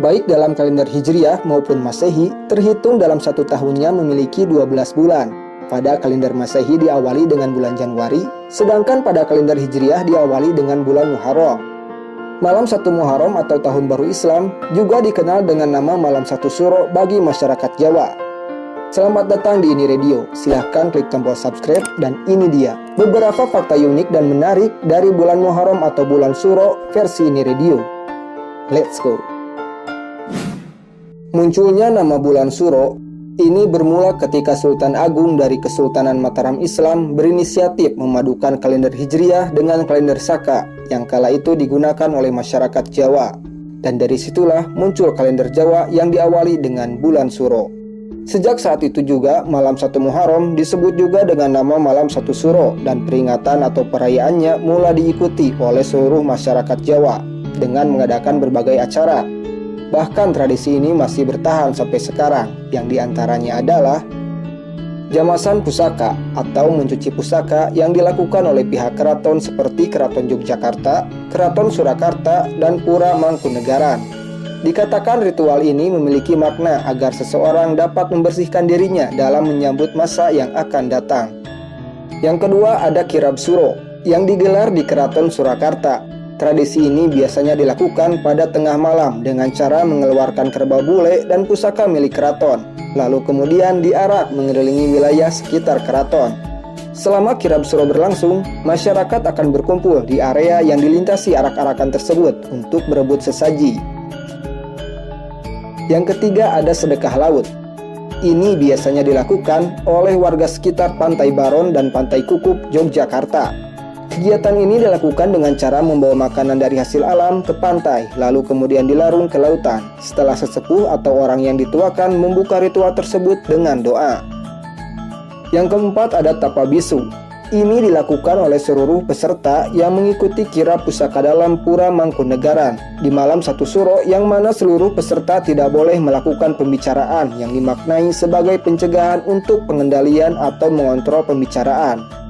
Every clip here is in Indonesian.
baik dalam kalender Hijriah maupun Masehi, terhitung dalam satu tahunnya memiliki 12 bulan. Pada kalender Masehi diawali dengan bulan Januari, sedangkan pada kalender Hijriah diawali dengan bulan Muharram. Malam 1 Muharram atau Tahun Baru Islam juga dikenal dengan nama Malam 1 Suro bagi masyarakat Jawa. Selamat datang di Ini Radio, silahkan klik tombol subscribe dan ini dia beberapa fakta unik dan menarik dari bulan Muharram atau bulan Suro versi Ini Radio. Let's go! Munculnya nama bulan Suro ini bermula ketika Sultan Agung dari Kesultanan Mataram Islam berinisiatif memadukan kalender Hijriah dengan kalender Saka yang kala itu digunakan oleh masyarakat Jawa. Dan dari situlah muncul kalender Jawa yang diawali dengan bulan Suro. Sejak saat itu juga malam 1 Muharram disebut juga dengan nama malam 1 Suro dan peringatan atau perayaannya mulai diikuti oleh seluruh masyarakat Jawa dengan mengadakan berbagai acara. Bahkan tradisi ini masih bertahan sampai sekarang, yang diantaranya adalah jamasan pusaka atau mencuci pusaka yang dilakukan oleh pihak keraton seperti Keraton Yogyakarta, Keraton Surakarta, dan Pura Mangkunegaran. Dikatakan ritual ini memiliki makna agar seseorang dapat membersihkan dirinya dalam menyambut masa yang akan datang. Yang kedua ada Kirab Suro yang digelar di Keraton Surakarta. Tradisi ini biasanya dilakukan pada tengah malam dengan cara mengeluarkan kerbau bule dan pusaka milik keraton, lalu kemudian diarak mengelilingi wilayah sekitar keraton. Selama Kirab Suro berlangsung, masyarakat akan berkumpul di area yang dilintasi arak-arakan tersebut untuk berebut sesaji. Yang ketiga ada sedekah laut. Ini biasanya dilakukan oleh warga sekitar Pantai Baron dan Pantai Kukup, Yogyakarta. Kegiatan ini dilakukan dengan cara membawa makanan dari hasil alam ke pantai, lalu kemudian dilarung ke lautan. Setelah sesepuh atau orang yang dituakan membuka ritual tersebut dengan doa. Yang keempat ada Tapa Bisu. Ini dilakukan oleh seluruh peserta yang mengikuti kirab pusaka dalam Pura Mangkunegaran di malam 1 Suro, yang mana seluruh peserta tidak boleh melakukan pembicaraan yang dimaknai sebagai pencegahan untuk pengendalian atau mengontrol pembicaraan.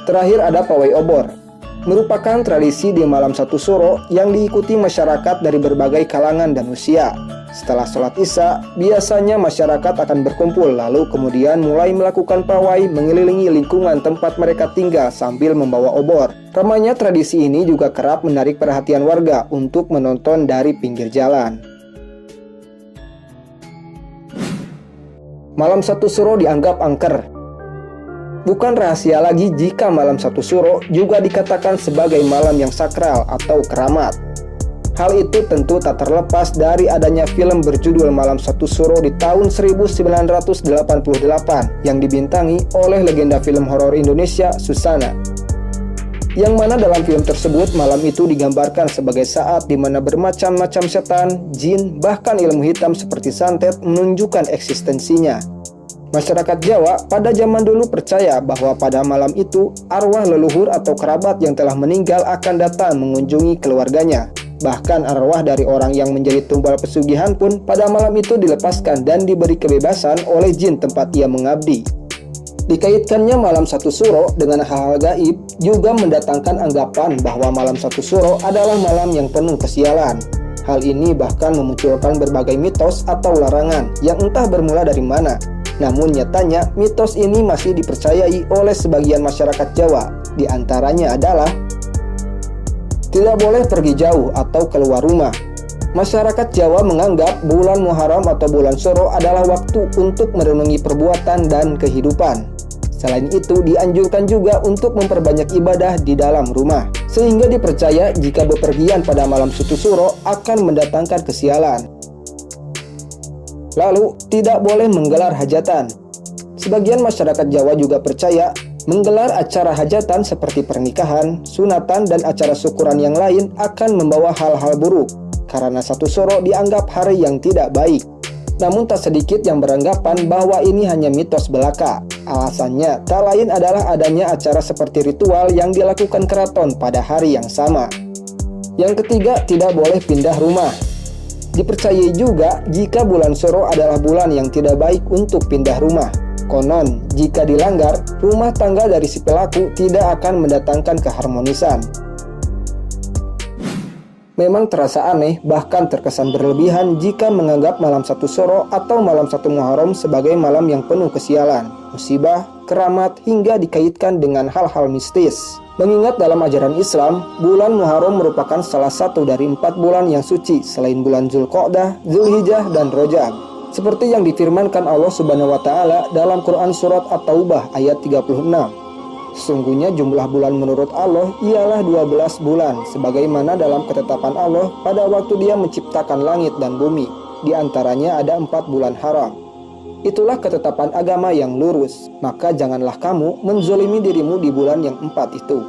Terakhir ada Pawai Obor, merupakan tradisi di malam 1 Suro yang diikuti masyarakat dari berbagai kalangan dan usia. Setelah sholat Isya, biasanya masyarakat akan berkumpul lalu kemudian mulai melakukan pawai mengelilingi lingkungan tempat mereka tinggal sambil membawa obor. Ramainya tradisi ini juga kerap menarik perhatian warga untuk menonton dari pinggir jalan. Malam 1 Suro dianggap angker. Bukan rahasia lagi jika malam 1 Suro juga dikatakan sebagai malam yang sakral atau keramat. Hal itu tentu tak terlepas dari adanya film berjudul Malam 1 Suro di tahun 1988 yang dibintangi oleh legenda film horor Indonesia Susana. Yang mana dalam film tersebut malam itu digambarkan sebagai saat di mana bermacam-macam setan, jin, bahkan ilmu hitam seperti santet menunjukkan eksistensinya. Masyarakat Jawa pada zaman dulu percaya bahwa pada malam itu arwah leluhur atau kerabat yang telah meninggal akan datang mengunjungi keluarganya. Bahkan arwah dari orang yang menjadi tumbal pesugihan pun pada malam itu dilepaskan dan diberi kebebasan oleh jin tempat ia mengabdi. Dikaitkannya malam 1 Suro dengan hal-hal gaib juga mendatangkan anggapan bahwa malam 1 Suro adalah malam yang penuh kesialan. Hal ini bahkan memunculkan berbagai mitos atau larangan yang entah bermula dari mana. Namun nyatanya mitos ini masih dipercayai oleh sebagian masyarakat Jawa. Di antaranya adalah tidak boleh pergi jauh atau keluar rumah. Masyarakat Jawa menganggap bulan Muharram atau bulan Suro adalah waktu untuk merenungi perbuatan dan kehidupan. Selain itu dianjurkan juga untuk memperbanyak ibadah di dalam rumah. Sehingga dipercaya jika bepergian pada malam 1 Suro akan mendatangkan kesialan. Lalu, tidak boleh menggelar hajatan. Sebagian masyarakat Jawa juga percaya menggelar acara hajatan seperti pernikahan, sunatan, dan acara syukuran yang lain akan membawa hal-hal buruk, karena 1 Suro dianggap hari yang tidak baik. Namun tak sedikit yang beranggapan bahwa ini hanya mitos belaka. Alasannya tak lain adalah adanya acara seperti ritual yang dilakukan keraton pada hari yang sama. Yang ketiga, tidak boleh pindah rumah. Dipercayai juga jika bulan Suro adalah bulan yang tidak baik untuk pindah rumah. Konon, jika dilanggar, rumah tangga dari si pelaku tidak akan mendatangkan keharmonisan. Memang terasa aneh, bahkan terkesan berlebihan jika menganggap malam 1 Syuro atau malam 1 Muharram sebagai malam yang penuh kesialan, musibah, keramat, hingga dikaitkan dengan hal-hal mistis. Mengingat dalam ajaran Islam, bulan Muharram merupakan salah satu dari 4 bulan yang suci selain bulan Zulqa'dah, Zulhijjah, dan Rajab. Seperti yang difirmankan Allah Subhanahu wa Ta'ala dalam Quran Surat At-Taubah ayat 36. Sesungguhnya jumlah bulan menurut Allah ialah 12 bulan, sebagaimana dalam ketetapan Allah pada waktu Dia menciptakan langit dan bumi. Di antaranya ada 4 bulan haram. Itulah ketetapan agama yang lurus, maka janganlah kamu menzolimi dirimu di bulan yang 4 itu.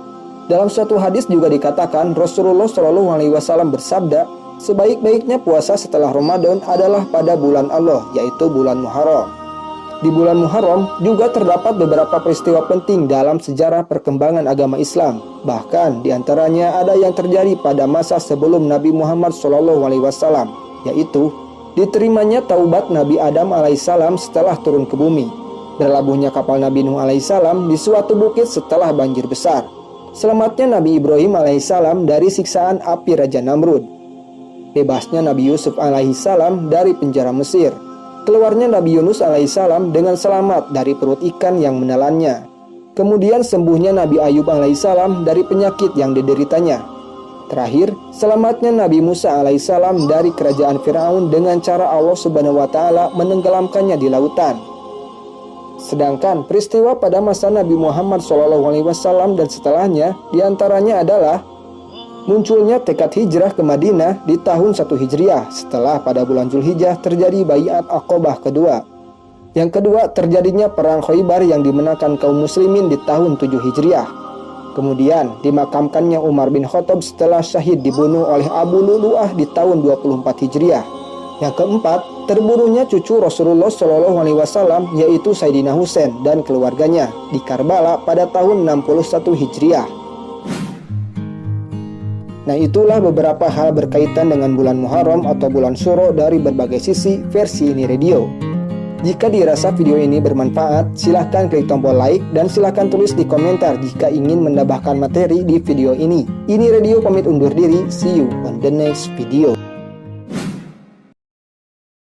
Dalam suatu hadis juga dikatakan Rasulullah Shallallahu Alaihi Wasallam bersabda, sebaik-baiknya puasa setelah Ramadan adalah pada bulan Allah, yaitu bulan Muharram. Di bulan Muharram juga terdapat beberapa peristiwa penting dalam sejarah perkembangan agama Islam. Bahkan diantaranya ada yang terjadi pada masa sebelum Nabi Muhammad SAW, yaitu diterimanya taubat Nabi Adam alaihissalam setelah turun ke bumi, berlabuhnya kapal Nabi Nuh alaihissalam di suatu bukit setelah banjir besar, selamatnya Nabi Ibrahim alaihissalam dari siksaan api Raja Namrud, bebasnya Nabi Yusuf alaihissalam dari penjara Mesir, keluarnya Nabi Yunus alaihissalam dengan selamat dari perut ikan yang menelannya. Kemudian sembuhnya Nabi Ayub alaihissalam dari penyakit yang dideritanya. Terakhir, selamatnya Nabi Musa alaihissalam dari kerajaan Firaun dengan cara Allah Subhanahu wa Ta'ala menenggelamkannya di lautan. Sedangkan peristiwa pada masa Nabi Muhammad SAW dan setelahnya diantaranya adalah munculnya tekad hijrah ke Madinah di tahun 1 Hijriah setelah pada bulan Zulhijjah terjadi Bai'at Aqobah kedua. Yang kedua, terjadinya perang Khaybar yang dimenangkan kaum muslimin di tahun 7 Hijriah. Kemudian dimakamkannya Umar bin Khattab setelah syahid dibunuh oleh Abu Lu'lu'ah di tahun 24 Hijriah. Yang keempat, terbunuhnya cucu Rasulullah SAW yaitu Sayyidina Husain dan keluarganya di Karbala pada tahun 61 Hijriah. Nah, itulah beberapa hal berkaitan dengan bulan Muharram atau bulan Syuro dari berbagai sisi versi Ini Radio. Jika dirasa video ini bermanfaat, silahkan klik tombol like dan silahkan tulis di komentar jika ingin menambahkan materi di video ini. Ini Radio pamit undur diri, see you on the next video.